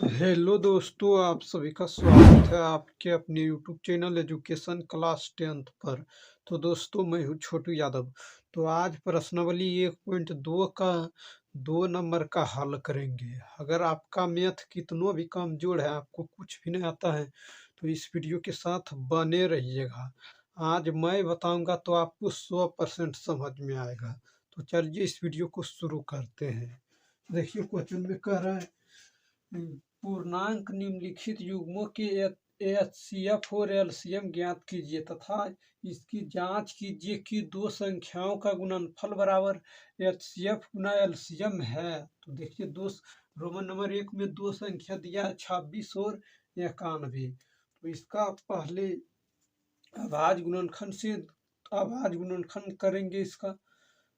Hello दोस्तों, आप सभी का स्वागत है आपके अपने YouTube channel education class 10th पर। तो दोस्तों, मैं हूँ छोटू यादव। तो आज प्रश्नावली 1.2 का 2 नंबर का हल करेंगे। अगर आपका मैथ कितना भी कमजोर है, आपको कुछ भी नहीं आता है, तो इस वीडियो के साथ बने रहिएगा। आज मैं बताऊंगा तो आपको 100% समझ में आएगा। तो चलिए इस वीडियो को शुरू करते हैं। देखिए क्वेश्चन में कह रहा है पूर्णांक निम्नलिखित युग्मों के एचसीएफ और एलसीएम ज्ञात कीजिए तथा इसकी जांच कीजिए कि दो संख्याओं का गुणनफल बराबर एचसीएफ गुना एलसीएम है। तो देखिए रोमन नंबर 1 में दो संख्या दिया है 26 और 91। तो इसका पहले अभाज्य गुणनखंड से अभाज्य गुणनखंड करेंगे इसका।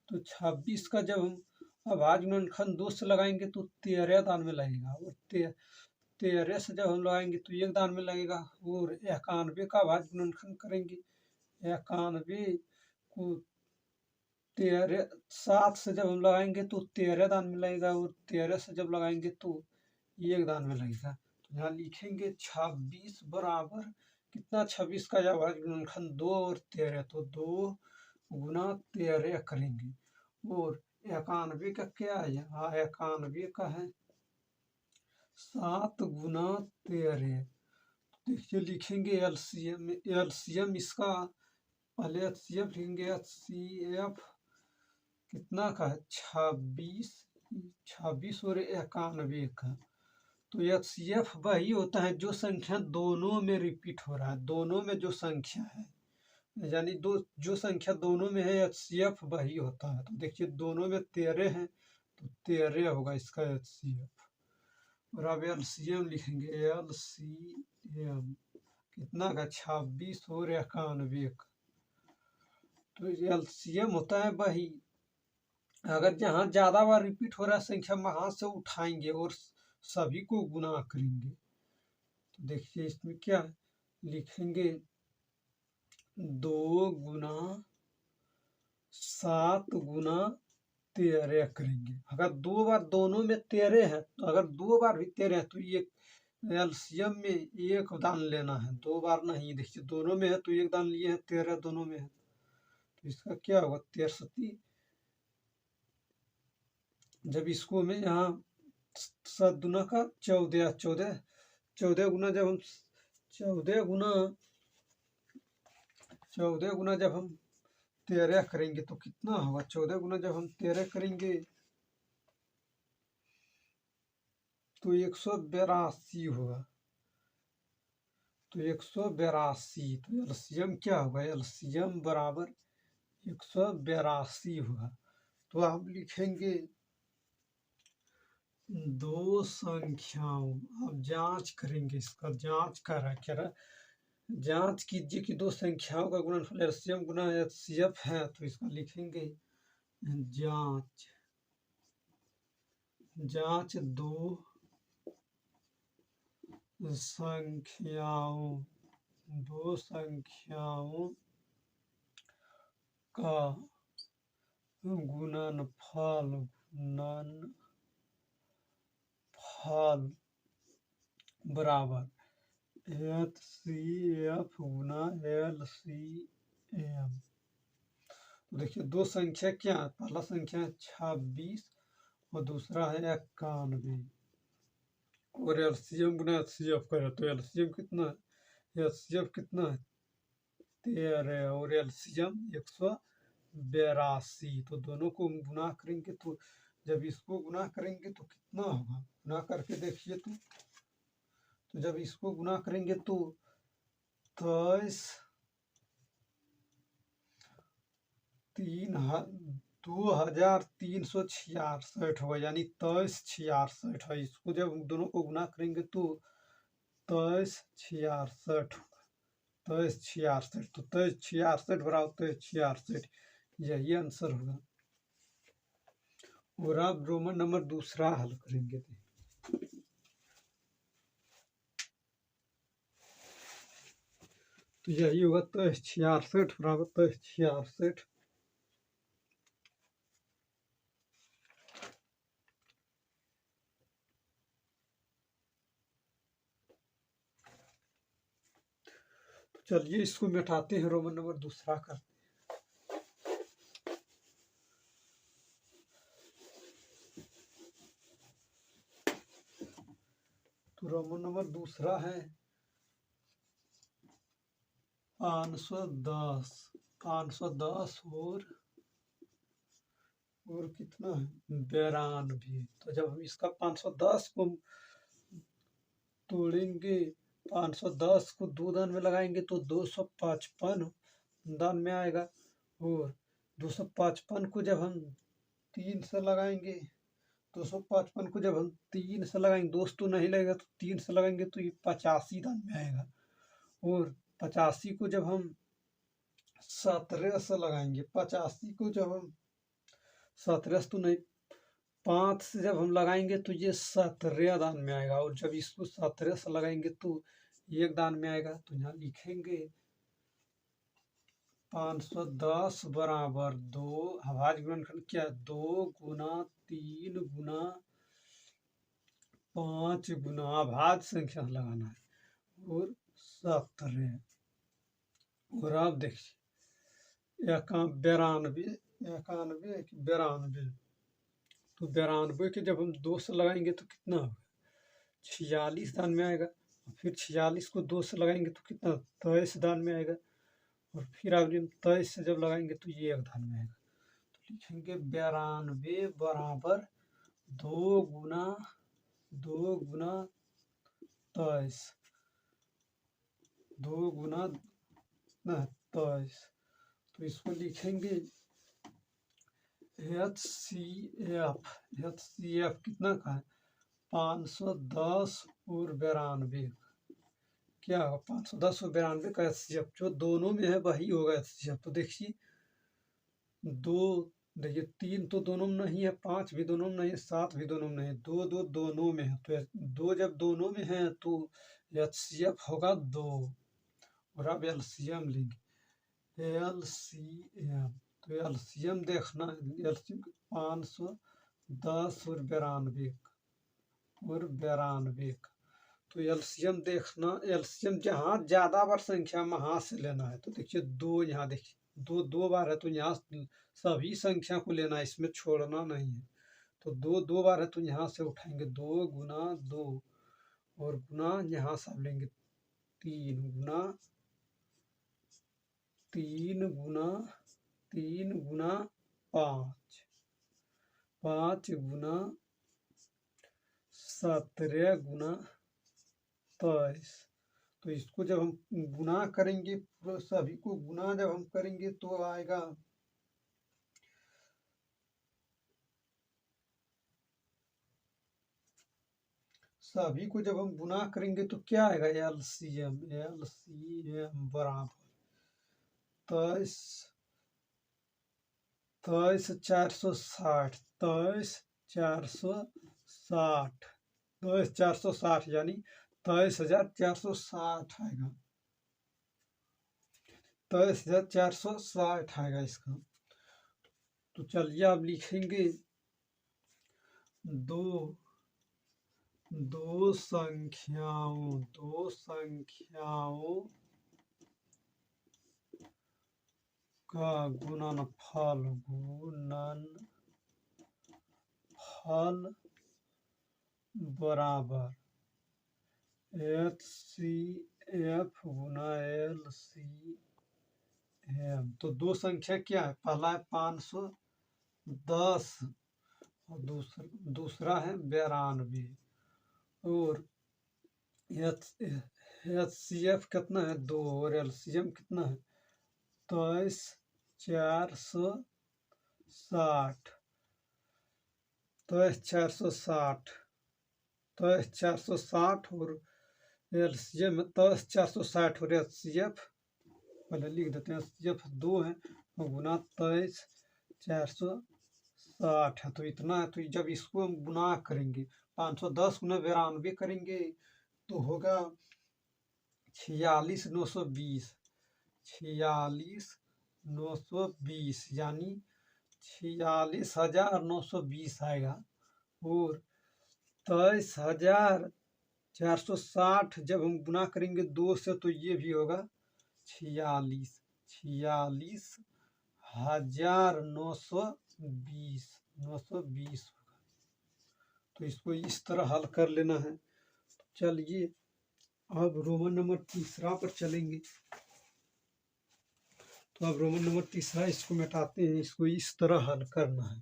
तो 26 का जब हम अभाज्य गुणनखंड 2 से लगाएंगे तो 13 दान में लगेगा, और 13 से जब हम लगाएंगे तो 1 दान में लगेगा। और 91 का अभाज्य गुणनखंड करेंगे, 91 को 7 से जब हम लगाएंगे तो 13 दान में लगेगा, और 13 से जब लगाएंगे तो 1 दान में लगेगा। तो यहाँ लिखेंगे 26 बराबर कितना, 26 का अभाज्य गुणनखंड 2 और 13, तो 2 गुना 13 करेंगे। और 91 का क्या है, यहाँ 91 का है 7 गुना 13। देखिए लिखेंगे एलसीएम, एलसीएम इसका पहले एचसीएफ लिखेंगे। एचसीएफ कितना का है 26, 26 और 91 का। तो एचसीएफ वही होता है जो संख्या दोनों में रिपीट हो रहा है, दोनों में जो संख्या है, यानी जो संख्या दोनों में है एचसीएफ वही होता है। तो देखिए दोनों में 13 है तो 13 होगा इसका एचसीएफ। और अब एलसीएम लिखेंगे, एलसीएम कितना का 26 और 91 का। तो एलसीएम होता है वही, अगर जहाँ ज्यादा बार रिपीट हो रहा है संख्या वहां से उठाएंगे और सभी को गुना करेंगे। तो देखिए इसमें क्या लिखेंगे, 2 गुना 7 गुना 13 करेंगे। अगर 2 बार दोनों में 13 है, तो अगर 2 बार भी 13 है तो ये एलसीएम में 1 दान लेना है, 2 बार नहीं। देखिए दोनों में है तो 1 दान लिए हैं, 13 दोनों में है, तो इसका क्या होगा 63। जब इसको में यहाँ 7 गुना का 14, 14 गुना जब हम 14 गुना 14 गुना जब हम 13 करेंगे तो कितना होगा, 14 गुना जब हम 13 करेंगे तो 182 होगा। तो 182, तो एलसीएम क्या होगा, एलसीएम बराबर 182 होगा। तो आप लिखेंगे दो संख्याओं, अब जांच करेंगे इसका, जांच कर रहा है क्या रहा, जांच कीजिए कि दो संख्याओं का गुणनफल एलसीएम गुना एचसीएफ है। तो इसका लिखेंगे जांच, जांच दो संख्याओं, दो संख्याओं का गुणनफल, गुणनफल बराबर एचसीएफ गुना एलसीएम। तो देखिए दो संख्या क्या है, पहला संख्या है 26 और दूसरा है 91, और एलसीएम गुना एचसीएफ करे तो एलसीएम कितना है, एचसीएफ कितना है 13 और एलसीएम 182। तो दोनों को गुना करेंगे तो जब इसको गुना करेंगे तो कितना होगा, गुना करके देखिए तो जब इसको गुना करेंगे तो 2366 होगा, यानी 2366 है। इसको जब दोनों को गुना करेंगे तो 2366 होगा, 2366। तो 2366 बराबर 2366, यही आंसर होगा। और अब रोमन नंबर दूसरा हल करेंगे। तो यही होगा 2366 बराबर 2366। चलिए इसको मिटाते हैं, रोमन नंबर दूसरा का। तो रोमन नंबर दूसरा है 510। 510 और कितना है 92। तो जब हम इसका 510 को तोड़ेंगे, 510 को 2 दान में लगाएंगे तो 255 दान में आएगा। और 255 को जब हम 3 से लगाएंगे, 255 को जब हम 3 से लगाएंगे, दोस्त तो नहीं लगेगा, तो 3 से लगाएंगे तो ये 85 दान में आएगा। और 85 को जब हम 17 से लगाएंगे, 85 को जब हम 17 से तो नहीं, 5 से जब हम लगाएंगे तो ये 17 दान में आएगा। और जब इसको 17 से लगाएंगे तो 1 दान में आएगा। तो यहाँ लिखेंगे 510 बराबर 2, अभाज्य गुणनखंड क्या है, 2 गुना 3 गुना 5 गुना अभाज्य संख्या लगाना है और 17। और आप देखिए 92, 92, तो 92 के जब हम 2 से लगाएंगे तो कितना होगा, 46 दान में आएगा। फिर 46 को 2 से लगाएंगे तो कितना, 23 दान में आएगा। और फिर आप 23 से जब लगाएंगे तो ये 1 दान में आएगा। तो लिखेंगे 92 बराबर 2 गुना 23, 2 गुना 23। तो इसको लिखेंगे HCF कितना का है, 510 और 92। क्या होगा, 510 और 92 का HCF जो दोनों में है वही होगा HCF। तो देखिए 2, देखिए 3 तो दोनों में नहीं है, 5 भी दोनों में नहीं है, 7 भी दोनों में नहीं है, 2 2 दोनों में है। तो 2 जब दोनों में है तो HCF होगा 2। और अब LCM लेंगे, LCM। तो LCM देखना है, LCM 510 और 92 का। तो LCM देखना, LCM जहाँ ज्यादा बार संख्या में वहां से लेना है। तो देखिए 2, यहाँ देखिए 2 2 बार है तो यहाँ सभी संख्या को लेना है, इसमें छोड़ना नहीं है। तो 2 2 बार है तो यहाँ से उठाएंगे 2 गुना 2 और गुना यहाँ से आप लेंगे 3 गुना 3 गुना 3 गुना 5, 5 गुना 17 गुना 23। तो इसको जब हम गुना करेंगे, सभी को गुना जब हम करेंगे तो आएगा सभी को जब हम गुना करेंगे तो क्या आएगा, LCM बराबर 23 460, 23 460, 23 460 यानी 23,460 आएगा, 23,460 आएगा इसका। तो चलिए आप लिखेंगे दो संख्याओं का गुणनफल बराबर HCF गुना LCM। तो 2 संख्या क्या है, पहला है 510 और दूसरा है 92। और HCF कितना है 2 और LCM कितना है 23 460, 23 460, 23 460 और LCM 23 460 और HCF पहले लिख देते हैं, HCF 2 है और गुना 23 460 है। तो इतना है। तो जब इसको हम गुना करेंगे 510 गुना 92 करेंगे तो होगा 46,920, 46,920 यानी 46,920 आएगा। और 23,460 जब हम गुना करेंगे 2 से तो ये भी होगा 46 46,920 920 होगा। तो इसको इस तरह हल कर लेना है। चलिए अब रोमन नंबर तीसरा पर चलेंगे। तो अब रोमन नंबर तीसरा इसको मिटाते हैं, इसको इस तरह हल करना है।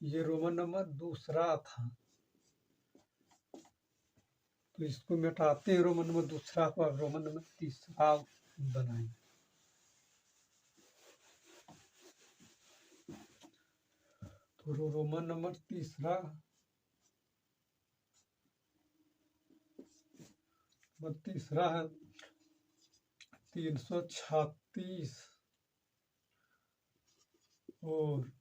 ये रोमन नंबर दूसरा था, तो इसको मिटाते हैं रोमन नंबर दूसरा को, अब रोमन नंबर तीसरा बनाएंगे। तो रोमन नंबर तीसरा है 336 और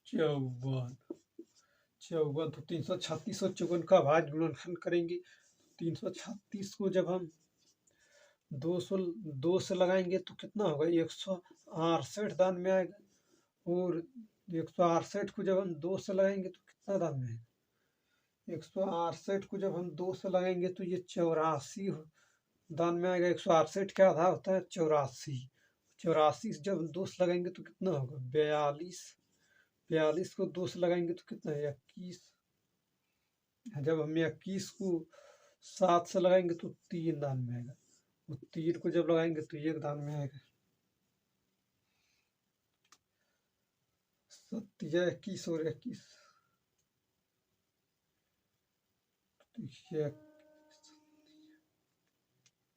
54। तो 336 और 54 का भाज्य गुणनखंड करेंगे। 336 को जब हम 2 से लगाएंगे तो कितना होगा, 168 दान में आएगा। और 168 को जब हम 2 से लगाएंगे तो कितना दान में आएगा, 168 को जब हम 2 से लगाएंगे तो ये 84 दान में आएगा। 168 का आधा होता है 84। 84 जब हम 2 से लगाएंगे तो कितना होगा, 42। 42 को 2 से लगाएंगे तो कितना है, 21। जब हम 21 को 7 से लगाएंगे तो 3 दान में आएगा। और 3 को जब लगाएंगे तो 1 दान में आएगा। 21 और 21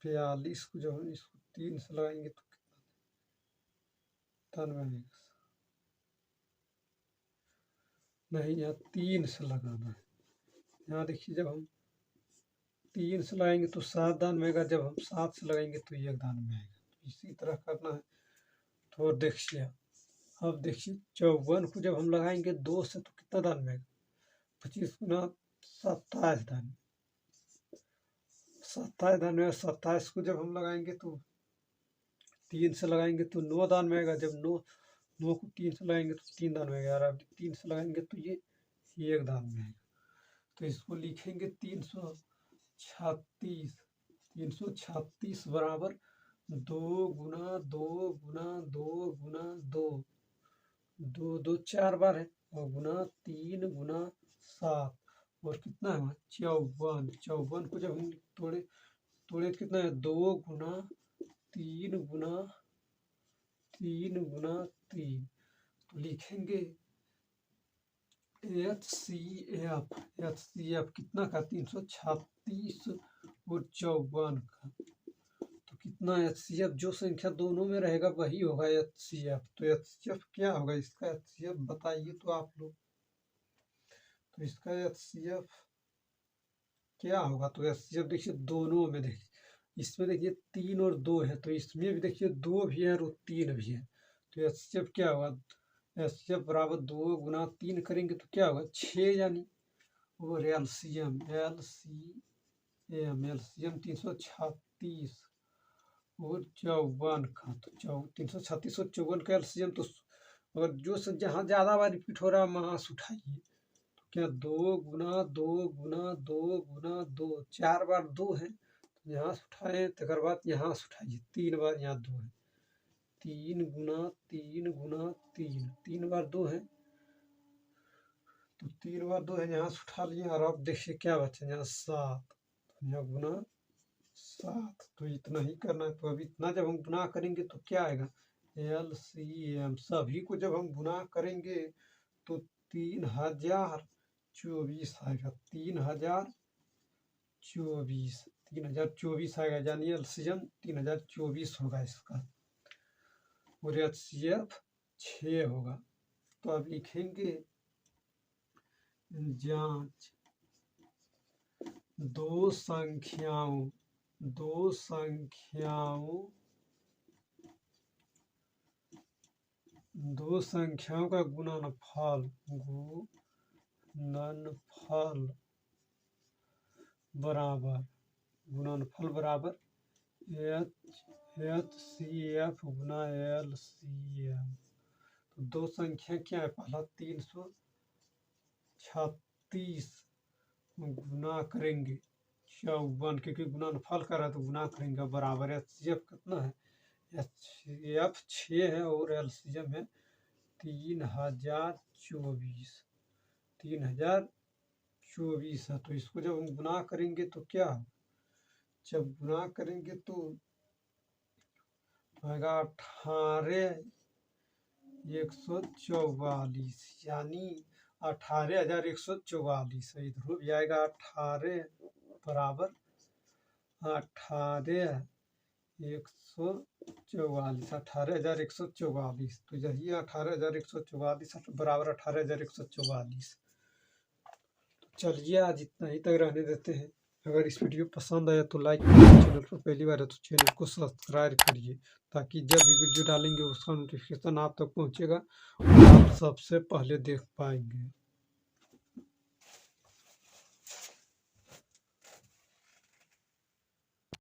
42 को जब हम इसको 3 से लगाएंगे तो कितना दान में आएगा, नहीं यहाँ 3 से लगाना है। यहाँ देखिए जब हम 3 से लगाएंगे तो 7 दान में आएगा, जब हम 7 से लगाएंगे तो 1 दान में आएगा। तो इसी तरह करना है। तो देखिए अब देखिए 54 को जब हम लगाएंगे 2 से तो कितना दान में आएगा, 25 गुना 27 दान। 27 दान में, 27 को जब हम लगाएंगे तो 3 से लगाएंगे तो 9 दान में आएगा। जब 9 को 3 से लगाएंगे तो 3 दान में आएगा। और अब 3 से लगाएंगे तो ये 1 दान में आएगा। तो इसको लिखेंगे 336 बराबर 2 गुना 2 गुना 2 गुना 2, 2 2 4 बार है, और गुना 3 गुना 7, और कितना है 54। 54 को जब हम तोड़े तो कितना है, 2 गुना 3 गुना 3 गुना 3। तो लिखेंगे HCF कितना का, 336 और 54 का। तो कितना HCF, जो संख्या दोनों में रहेगा वही होगा HCF। तो HCF क्या होगा, इसका HCF बताइए तो आप लोग। तो इसका HCF क्या होगा, तो HCF देखिए दोनों में, देखिए इसमें देखिए 3 और 2 है, तो इसमें भी देखिए 2 भी है और 3 भी है। तो HCF क्या होगा, HCF बराबर 2 गुना 3 करेंगे तो क्या होगा 6 यानी। और LCM 336 और 54 का। तो 336 और 54 का LCM, तो अगर जो जहाँ ज़्यादा बार रिपीट हो रहा है वहाँ से उठाइए। तो क्या 2 गुना 2 गुना 2 गुना 2, 4 बार 2 है, तो यहाँ से उठाएं, तकर बाद यहाँ से उठाइए 3 बार, यहाँ 2 है, 3 गुना 3 गुना 3, 3 बार 2 है, तो 3 बार 2 है, यहाँ से उठा लिए। और अब देखिए क्या बचा, यहाँ 7, तो यहाँ गुना 7। तो इतना ही करना है। तो अब इतना जब हम गुना करेंगे तो क्या आएगा, LCM सभी को जब हम गुना करेंगे तो 3024 आएगा। 3024 आएगा, यानी LCM 3024 होगा इसका। और HCF 6 होगा। तो अब लिखेंगे जांच दो संख्याओं का गुणनफल बराबर HCF गुना LCM। तो दो संख्या क्या है, पहला 336 30 गुना करेंगे 54, क्योंकि गुणनफल कर रहा है तो गुना करेंगे, बराबर एचसीएफ कितना है, एचसीएफ 6 है और एलसीएम है 3024 है। तो इसको जब हम गुना करेंगे तो क्या, जब गुना करेंगे तो आएगा 18,144, यानी 18,144। इधर भी आएगा 18 बराबर 18,144, तो यही 18,144 बराबर 18,144। चलिए आज इतना ही तक रहने देते हैं। अगर इस वीडियो पसंद आया तो लाइक करिए, चैनल पर पहली बार है तो चैनल को सब्सक्राइब करिए, ताकि जब भी वीडियो डालेंगे उसका नोटिफिकेशन आप तक पहुंचेगा और आप सबसे पहले देख पाएंगे।